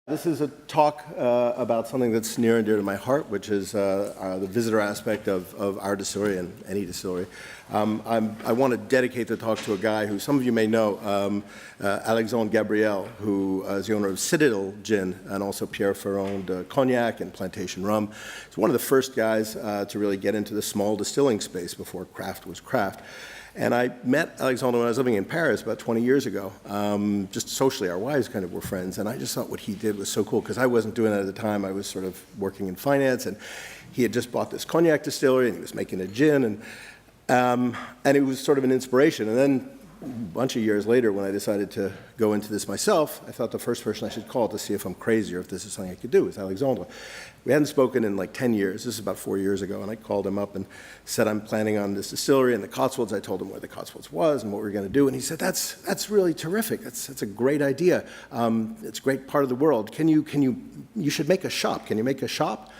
This is a talk about something that's near and dear to my heart, which is the visitor aspect of our distillery and any distillery. I want to dedicate the talk to a guy who some of you may know, Alexandre Gabriel, who is the owner of Citadel Gin and also Pierre Ferrand Cognac and Plantation Rum. He's one of the first guys to really get into the small distilling space before craft was craft. And I met Alexandre when I was living in Paris about 20 years ago, just socially. Our wives kind of were friends, and I just thought what he did was so cool, because I wasn't doing it at the time. I was sort of working in finance, and he had just bought this cognac distillery, and he was making a gin, and it was sort of an inspiration. And then a bunch of years later, when I decided to go into this myself, I thought the first person I should call to see if I'm crazy or if this is something I could do was Alexandre. We hadn't spoken in like 10 years. This is about 4 years ago, and I called him up and said, I'm planning on this distillery in the Cotswolds. I told him where the Cotswolds was and what we were going to do, and he said, that's really terrific. That's a great idea. It's a great part of the world. You should make a shop. Can you make a shop?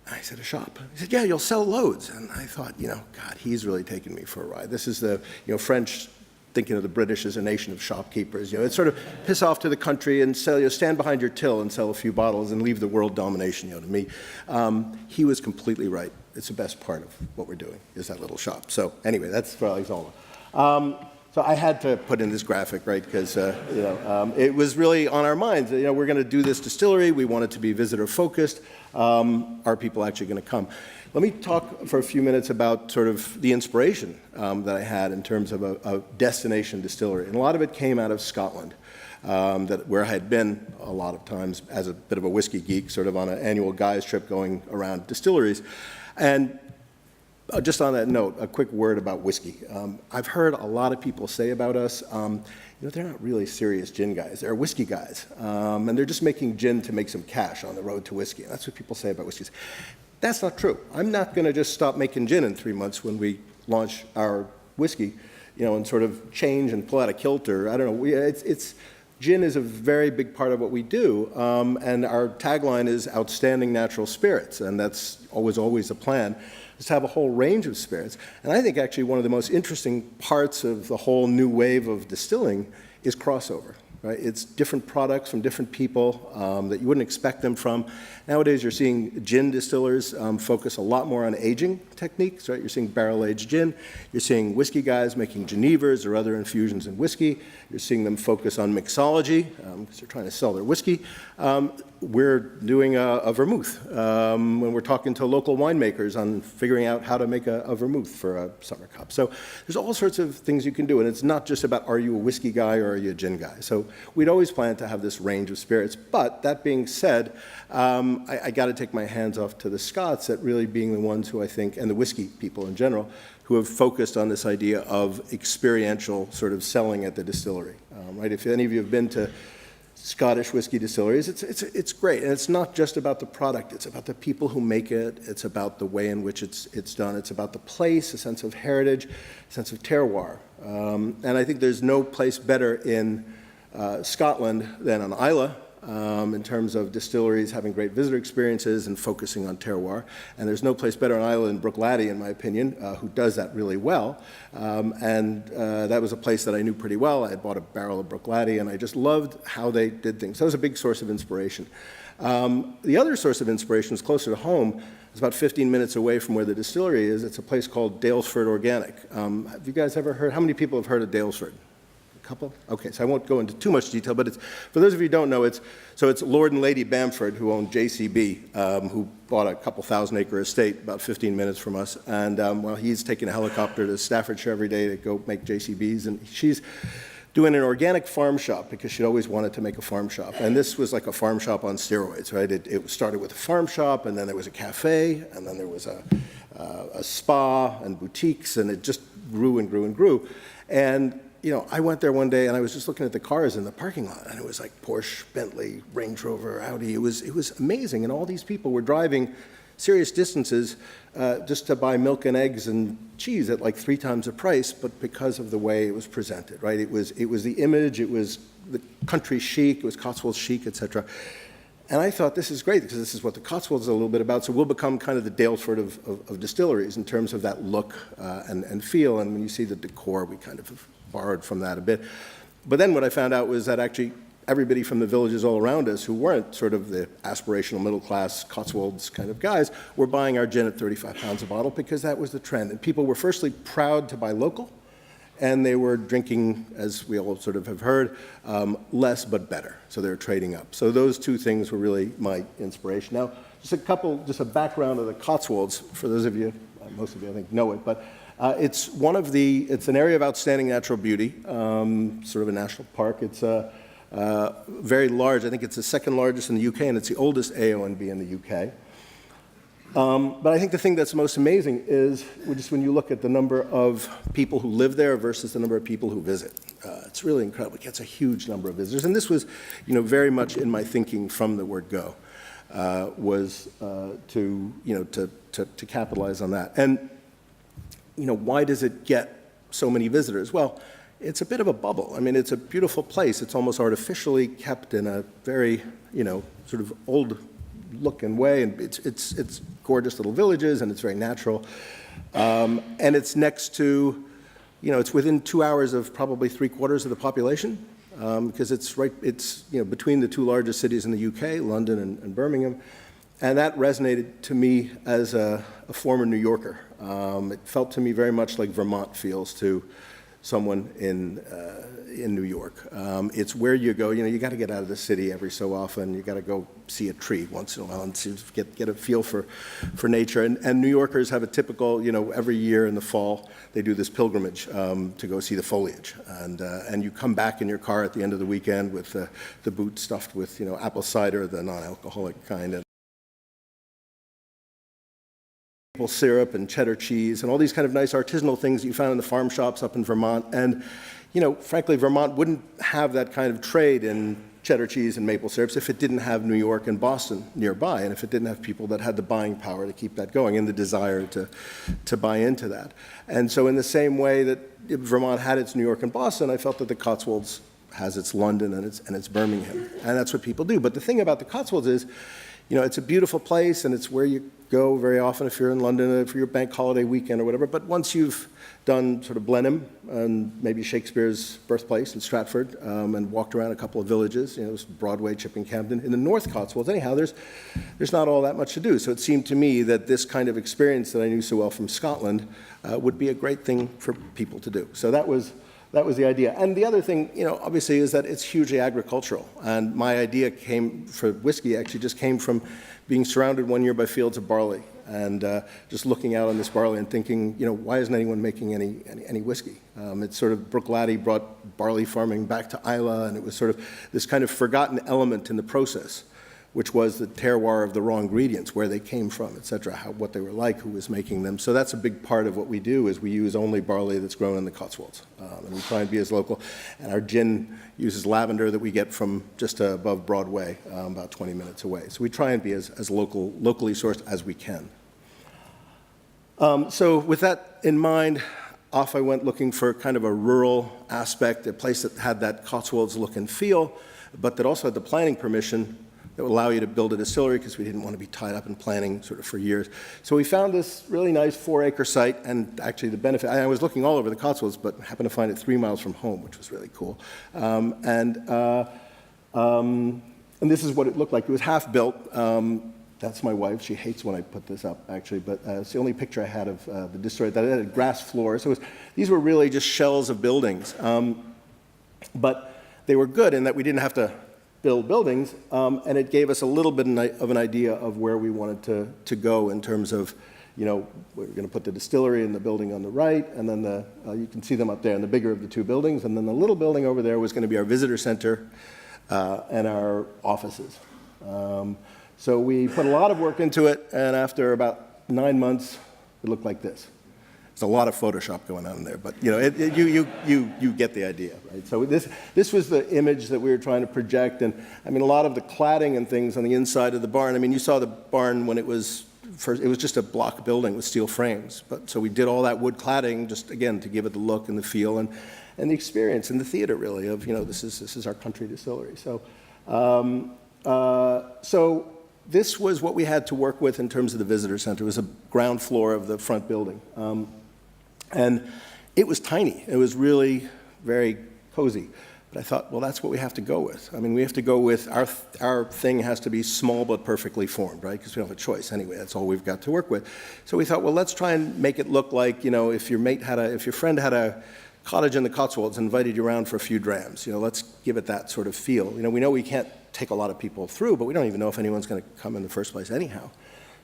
I said, a shop? He said, yeah, you'll sell loads. And I thought, God, he's really taken me for a ride. This is the, French thinking of the British as a nation of shopkeepers. It's sort of piss off to the country and sell, stand behind your till and sell a few bottles and leave the world domination, to me. He was completely right. It's the best part of what we're doing, is that little shop. So anyway, that's for Alexandre. So I had to put in this graphic, right, because it was really on our minds. We're going to do this distillery. We want it to be visitor-focused. Are people actually going to come? Let me talk for a few minutes about sort of the inspiration that I had in terms of a destination distillery. And a lot of it came out of Scotland, where I had been a lot of times as a bit of a whiskey geek, sort of on an annual guys trip going around distilleries. And just on that note, a quick word about whiskey. I've heard a lot of people say about us, they're not really serious gin guys. They're whiskey guys. And they're just making gin to make some cash on the road to whiskey. That's what people say about whiskeys. That's not true. I'm not going to just stop making gin in 3 months when we launch our whiskey, and sort of change and pull out a kilter. I don't know. Gin is a very big part of what we do, and our tagline is outstanding natural spirits, and that's always the plan, is to have a whole range of spirits. And I think actually one of the most interesting parts of the whole new wave of distilling is crossover. Right? It's different products from different people that you wouldn't expect them from. Nowadays, you're seeing gin distillers focus a lot more on aging techniques. Right? You're seeing barrel-aged gin. You're seeing whiskey guys making Genevers or other infusions in whiskey. You're seeing them focus on mixology because they're trying to sell their whiskey. We're doing a vermouth when we're talking to local winemakers on figuring out how to make a vermouth for a summer cup. So there's all sorts of things you can do, and it's not just about are you a whiskey guy or are you a gin guy. So we'd always planned to have this range of spirits, but that being said, I got to take my hands off to the Scots at really being the ones who I think, and the whiskey people in general, who have focused on this idea of experiential sort of selling at the distillery. Right? If any of you have been to Scottish whiskey distilleries, it's great, and it's not just about the product. It's about the people who make it. It's about the way in which it's done. It's about the place, a sense of heritage, a sense of terroir. And I think there's no place better in Scotland than on Islay in terms of distilleries having great visitor experiences and focusing on terroir. And there's no place better on Islay than Bruichladdich, in my opinion, who does that really well. And that was a place that I knew pretty well. I had bought a barrel of Bruichladdich, and I just loved how they did things. That was a big source of inspiration. The other source of inspiration was closer to home. It's about 15 minutes away from where the distillery is. It's a place called Daylesford Organic. Have you guys ever heard? How many people have heard of Daylesford? Couple? Okay, so I won't go into too much detail, but for those of you who don't know, it's Lord and Lady Bamford who owned JCB, who bought a couple thousand-acre estate about 15 minutes from us, and he's taking a helicopter to Staffordshire every day to go make JCBs, and she's doing an organic farm shop because she'd always wanted to make a farm shop, and this was like a farm shop on steroids, right? It started with a farm shop, and then there was a cafe, and then there was a spa and boutiques, and it just grew and grew and grew, and I went there one day and I was just looking at the cars in the parking lot, and it was like Porsche, Bentley, Range Rover, Audi. It was amazing, and all these people were driving serious distances just to buy milk and eggs and cheese at like 3 times the price, but because of the way it was presented, right? It was the image, it was the country chic, it was Cotswolds chic, etc. And I thought, this is great, because this is what the Cotswolds is a little bit about, so we'll become kind of the Daylesford of distilleries in terms of that look and feel, and when you see the decor, we kind of have borrowed from that a bit. But then what I found out was that actually everybody from the villages all around us who weren't sort of the aspirational middle-class Cotswolds kind of guys were buying our gin at 35 pounds a bottle because that was the trend. And people were firstly proud to buy local, and they were drinking, as we all sort of have heard, less but better. So they were trading up. So those two things were really my inspiration. Now, just a background of the Cotswolds, for those of you, most of you I think know it, but it's an area of outstanding natural beauty, sort of a national park. It's very large. I think it's the second largest in the UK, and it's the oldest AONB in the UK. But I think the thing that's most amazing is just when you look at the number of people who live there versus the number of people who visit. It's really incredible. It gets a huge number of visitors. And this was, very much in my thinking from the word go, was to capitalize on that. And, why does it get so many visitors? Well, it's a bit of a bubble. I mean, it's a beautiful place. It's almost artificially kept in a very, sort of old-looking way, and it's gorgeous little villages, and it's very natural. And it's next to, it's within 2 hours of probably 3/4 of the population, because it's between the two largest cities in the UK, London and Birmingham. And that resonated to me as a former New Yorker. It felt to me very much like Vermont feels to someone in New York. It's where you go, you got to get out of the city every so often. You got to go see a tree once in a while and get a feel for nature. And New Yorkers have a typical, every year in the fall, they do this pilgrimage to go see the foliage. And you come back in your car at the end of the weekend with the boot stuffed with, apple cider, the non-alcoholic kind, and maple syrup and cheddar cheese and all these kind of nice artisanal things that you found in the farm shops up in Vermont. And, frankly, Vermont wouldn't have that kind of trade in cheddar cheese and maple syrups if it didn't have New York and Boston nearby, and if it didn't have people that had the buying power to keep that going and the desire to buy into that. And so in the same way that Vermont had its New York and Boston, I felt that the Cotswolds has its London and its Birmingham. And that's what people do. But the thing about the Cotswolds is, it's a beautiful place, and it's where you go very often if you're in London for your bank holiday weekend or whatever. But once you've done sort of Blenheim and maybe Shakespeare's birthplace in Stratford and walked around a couple of villages, Broadway, Chipping Campden, in the North Cotswolds, anyhow, there's not all that much to do. So it seemed to me that this kind of experience that I knew so well from Scotland would be a great thing for people to do. So that was the idea. And the other thing, obviously, is that it's hugely agricultural. And my idea for whiskey actually just came from being surrounded one year by fields of barley and just looking out on this barley and thinking, why isn't anyone making any whiskey? It's sort of Brooke Laddie brought barley farming back to Islay, and it was sort of this kind of forgotten element in the process, which was the terroir of the raw ingredients, where they came from, et cetera, what they were like, who was making them. So that's a big part of what we do, is we use only barley that's grown in the Cotswolds. And we try and be as local. And our gin uses lavender that we get from just above Broadway, about 20 minutes away. So we try and be as locally sourced as we can. So with that in mind, off I went looking for kind of a rural aspect, a place that had that Cotswolds look and feel, but that also had the planning permission that would allow you to build a distillery, because we didn't want to be tied up in planning sort of for years. So we found this really nice 4-acre site, and actually the benefit, I was looking all over the Cotswolds, but happened to find it 3 miles from home, which was really cool. And this is what it looked like. It was half built. That's my wife. She hates when I put this up, actually, but it's the only picture I had of the distillery. That had a grass floor. So these were really just shells of buildings. But they were good in that we didn't have to build buildings, and it gave us a little bit of an idea of where we wanted to go in terms of, we're going to put the distillery in the building on the right, and then you can see them up there, and the bigger of the two buildings, and then the little building over there was going to be our visitor center and our offices. So we put a lot of work into it, and after about 9 months, it looked like this. There's a lot of Photoshop going on in there, but you get the idea, right? So this was the image that we were trying to project, and I mean a lot of the cladding and things on the inside of the barn. I mean, you saw the barn when it was first. It was just a block building with steel frames, but so we did all that wood cladding just again to give it the look and the feel and the experience and the theater really of this is our country distillery. So so this was what we had to work with in terms of the visitor center. It was a ground floor of the front building. And it was tiny. It was really very cozy. But I thought, well, that's what we have to go with. I mean, we have to go with our thing has to be small but perfectly formed, right? Because we don't have a choice anyway. That's all we've got to work with. So we thought, well, let's try and make it look like, if your friend had a cottage in the Cotswolds and invited you around for a few drams, let's give it that sort of feel. We know we can't take a lot of people through, but we don't even know if anyone's going to come in the first place anyhow.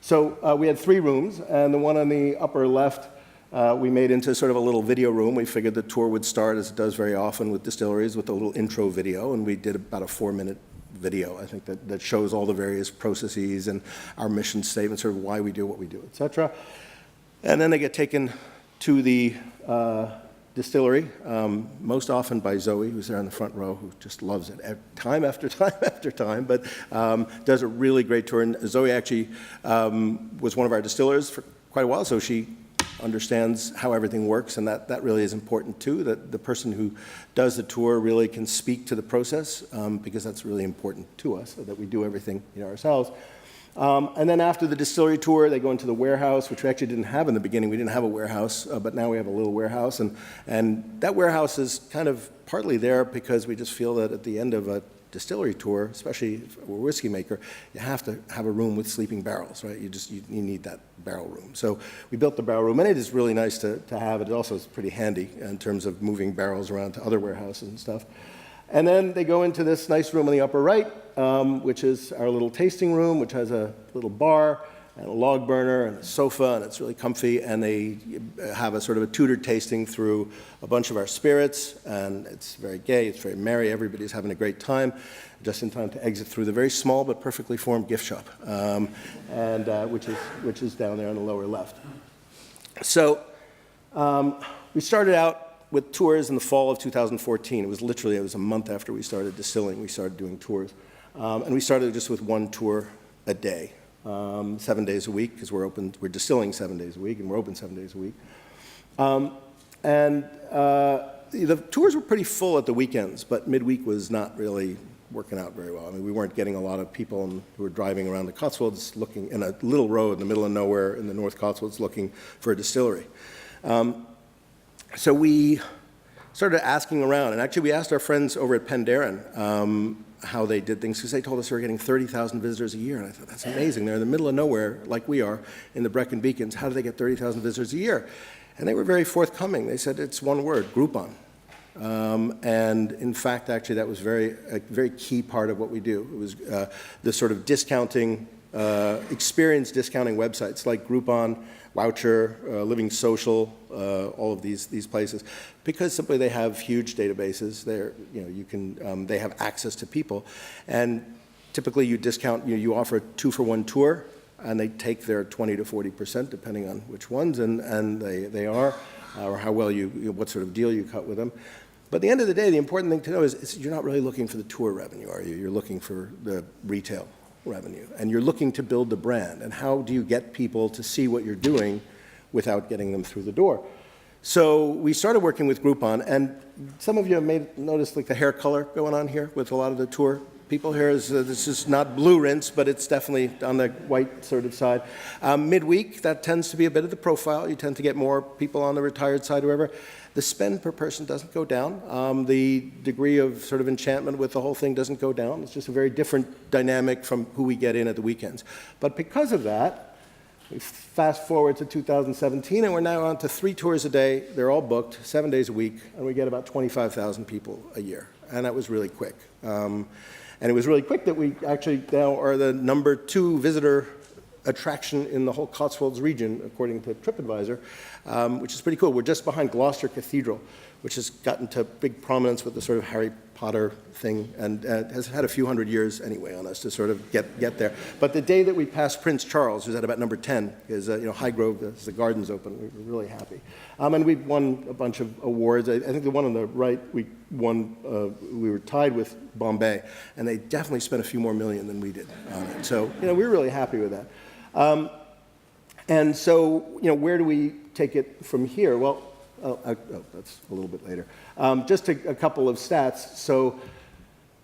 So we had 3 rooms, and the one on the upper left we made into sort of a little video room. We figured the tour would start, as it does very often with distilleries, with a little intro video, and we did about a 4-minute video, I think, that shows all the various processes and our mission statement, sort of why we do what we do, et cetera. And then they get taken to the distillery, most often by Zoe, who's there in the front row, who just loves it time after time after time, but does a really great tour. And Zoe actually was one of our distillers for quite a while, so she understands how everything works, and that really is important too, that the person who does the tour really can speak to the process, because that's really important to us, so that we do everything ourselves. And then after the distillery tour, they go into the warehouse, which we actually didn't have in the beginning. We didn't have a warehouse, but now we have a little warehouse. And that warehouse is kind of partly there because we just feel that at the end of a distillery tour, especially if we're a whiskey maker, you have to have a room with sleeping barrels, right? You need that barrel room. So we built the barrel room, and it is really nice to have it. It also is pretty handy in terms of moving barrels around to other warehouses and stuff. And then they go into this nice room on the upper right, which is our little tasting room, which has a little bar and a log burner and a sofa, and it's really comfy. And they have a sort of a tutored tasting through a bunch of our spirits, and it's very gay, it's very merry, everybody's having a great time, just in time to exit through the very small but perfectly formed gift shop, which is down there on the lower left. So we started out with tours in the fall of 2014. It was a month after we started distilling, we started doing tours. And we started just with 1 tour a day, 7 days a week, because we're distilling 7 days a week, and we're open 7 days a week. The tours were pretty full at the weekends, but midweek was not really working out very well. I mean, we weren't getting a lot of people who were driving around the Cotswolds looking in a little road in the middle of nowhere in the North Cotswolds looking for a distillery. So we started asking around, and actually we asked our friends over at Penderyn how they did things, because they told us they were getting 30,000 visitors a year, and I thought, that's amazing. They're in the middle of nowhere, like we are, in the Brecon Beacons. How do they get 30,000 visitors a year? And they were very forthcoming. They said, it's one word, Groupon. And in fact, actually, that was a very key part of what we do. It was the sort of discounting, experience discounting websites like Groupon, Voucher, Living Social, all of these places, because simply they have huge databases. They have access to people, and typically you discount. You offer a 2-for-1 tour, and they take their 20 to 40%, depending on which ones, and they are, or how well what sort of deal you cut with them. But at the end of the day, the important thing to know is you're not really looking for the tour revenue, are you? You're looking for the retail revenue, and you're looking to build the brand. And how do you get people to see what you're doing without getting them through the door? So we started working with Groupon, and some of you may notice like the hair color going on here with a lot of the tour people here. This is not blue rinse, but it's definitely on the white sort of side. Midweek, that tends to be a bit of the profile. You tend to get more people on the retired side, whoever. The spend per person doesn't go down. The degree of sort of enchantment with the whole thing doesn't go down. It's just a very different dynamic from who we get in at the weekends. But because of that, we fast forward to 2017, and we're now on to 3 tours a day. They're all booked, 7 days a week, and we get about 25,000 people a year. And that was really quick. And it was really quick that we actually now are the number 2 visitor attraction in the whole Cotswolds region, according to TripAdvisor, which is pretty cool. We're just behind Gloucester Cathedral, which has gotten to big prominence with the sort of Harry Potter thing, and has had a few hundred years anyway on us to sort of get there. But the day that we passed Prince Charles, who's at about number 10, is Highgrove, the gardens open. We were really happy. And we've won a bunch of awards. I think the one on the right, we won, we were tied with Bombay, and they definitely spent a few more million than we did on it. So, we were really happy with that. And so, where do we take it from here? Well, that's a little bit later. Just a couple of stats. So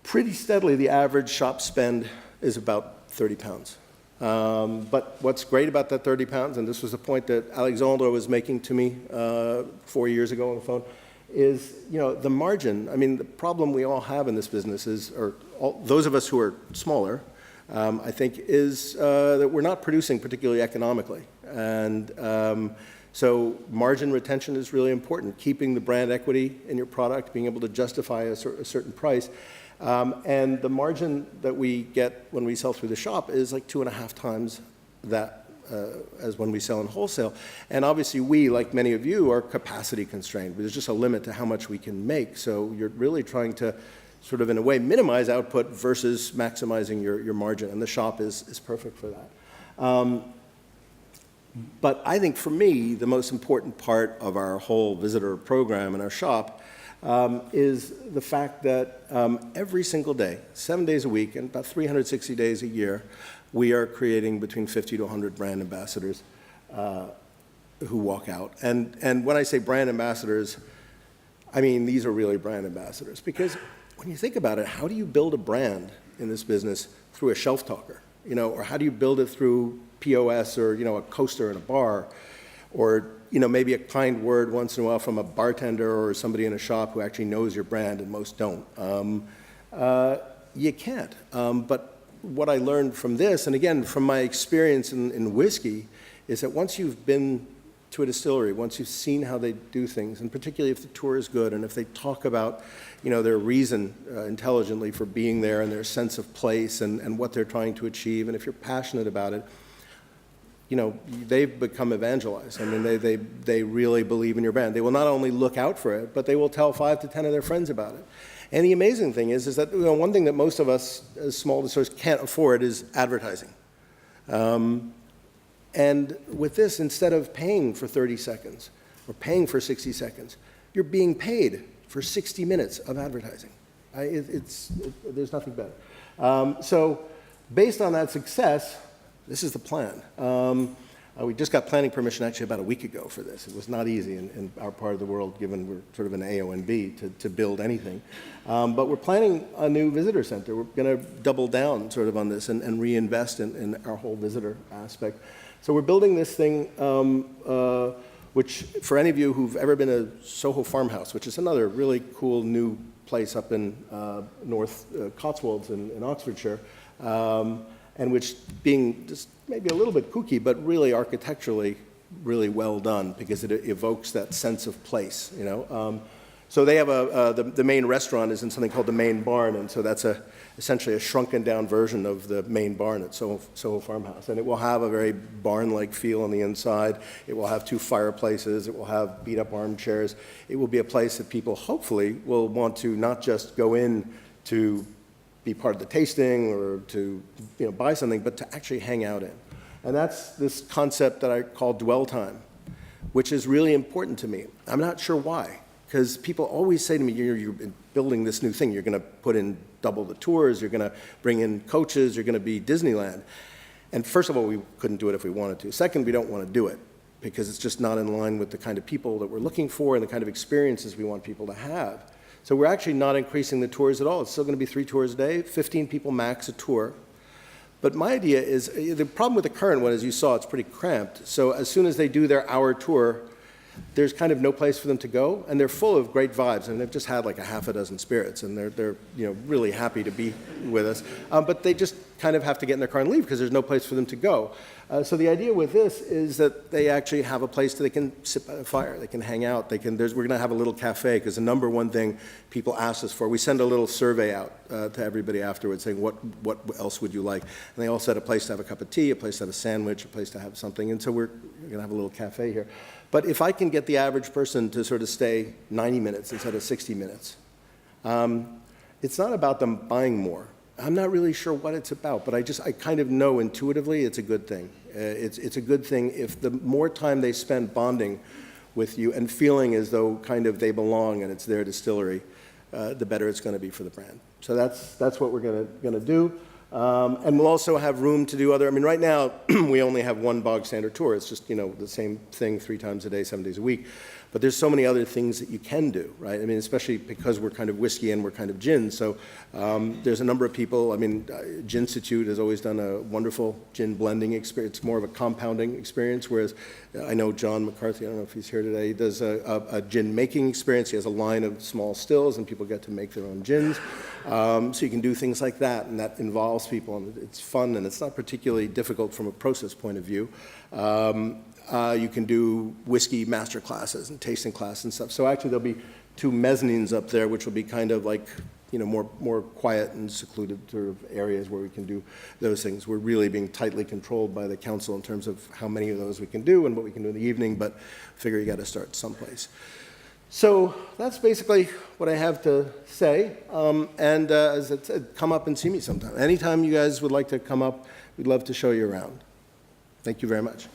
pretty steadily, the average shop spend is about £30. But what's great about that £30, and this was a point that Alexandre was making to me 4 years ago on the phone, is, the margin. I mean, the problem we all have in this business is, those of us who are smaller, I think, is that we're not producing particularly economically. And so margin retention is really important, keeping the brand equity in your product, being able to justify a certain price. And the margin that we get when we sell through the shop is like 2.5 times that as when we sell in wholesale. And obviously we, like many of you, are capacity constrained. There's just a limit to how much we can make. So you're really trying to sort of, in a way, minimize output versus maximizing your margin. And the shop is perfect for that. But I think for me, the most important part of our whole visitor program in our shop is the fact that every single day, 7 days a week, and about 360 days a year, we are creating between 50 to 100 brand ambassadors who walk out. And when I say brand ambassadors, I mean these are really brand ambassadors. Because when you think about it, how do you build a brand in this business through a shelf talker? Or how do you build it through POS or, a coaster in a bar? Or, maybe a kind word once in a while from a bartender or somebody in a shop who actually knows your brand, and most don't. You can't. But what I learned from this, and again, from my experience in whiskey, is that once you've been to a distillery, once you've seen how they do things, and particularly if the tour is good, and if they talk about, their reason intelligently for being there, and their sense of place, and what they're trying to achieve, and if you're passionate about it, they've become evangelized. I mean, they really believe in your brand. They will not only look out for it, but they will tell 5 to 10 of their friends about it. And the amazing thing is that one thing that most of us as small distillers can't afford is advertising. And with this, instead of paying for 30 seconds or paying for 60 seconds, you're being paid for 60 minutes of advertising. There's nothing better. So based on that success, this is the plan. We just got planning permission actually about a week ago for this. It was not easy in our part of the world, given we're sort of an AONB, to build anything. But we're planning a new visitor center. We're going to double down sort of on this and reinvest in our whole visitor aspect. So we're building this thing, which for any of you who've ever been to Soho Farmhouse, which is another really cool new place up in North Cotswolds in Oxfordshire, and which being just maybe a little bit kooky, but really architecturally really well done because it evokes that sense of place, So they have the main restaurant is in something called the Main Barn, and so that's essentially a shrunken down version of the Main Barn at Soho Farmhouse. And it will have a very barn-like feel on the inside. It will have 2 fireplaces. It will have beat-up armchairs. It will be a place that people hopefully will want to not just go in to be part of the tasting or to buy something, but to actually hang out in. And that's this concept that I call dwell time, which is really important to me. I'm not sure why, because people always say to me, you're building this new thing. You're going to put in double the tours. You're going to bring in coaches. You're going to be Disneyland. And first of all, we couldn't do it if we wanted to. Second, we don't want to do it because it's just not in line with the kind of people that we're looking for and the kind of experiences we want people to have. So we're actually not increasing the tours at all. It's still going to be 3 tours a day, 15 people max a tour. But my idea is, the problem with the current one, as you saw, it's pretty cramped. So as soon as they do their hour tour, there's kind of no place for them to go, and they're full of great vibes. And they've just had like a half a dozen spirits, and they're really happy to be with us. But they just kind of have to get in their car and leave because there's no place for them to go. So the idea with this is that they actually have a place that they can sit by a fire, they can hang out, we're going to have a little cafe, because the number one thing people ask us for, we send a little survey out to everybody afterwards saying, what else would you like? And they all said a place to have a cup of tea, a place to have a sandwich, a place to have something, and so we're going to have a little cafe here. But if I can get the average person to sort of stay 90 minutes instead of 60 minutes, it's not about them buying more. I'm not really sure what it's about, but I kind of know intuitively it's a good thing. It's a good thing if the more time they spend bonding with you and feeling as though kind of they belong and it's their distillery, the better it's going to be for the brand. So that's what we're going to do. And we'll also have room to do other, right now we only have one bog standard tour. It's just, the same thing 3 times a day, 7 days a week. but there's so many other things that you can do, right? I mean, especially because we're kind of whiskey and we're kind of gin. So there's a number of people. I mean, Ginstitute has always done a wonderful gin blending experience. It's more of a compounding experience, whereas I know John McCarthy, I don't know if he's here today, he does a gin making experience. He has a line of small stills, and people get to make their own gins. So you can do things like that, and that involves people, and it's fun, and it's not particularly difficult from a process point of view. You can do whiskey master classes and tasting classes and stuff. So actually there'll be 2 mezzanines up there, which will be kind of like, you know, more quiet and secluded sort of areas where we can do those things. We're really being tightly controlled by the council in terms of how many of those we can do and what we can do in the evening, but figure you got to start someplace. So that's basically what I have to say. And as I said, come up and see me sometime. Anytime you guys would like to come up, we'd love to show you around. Thank you very much.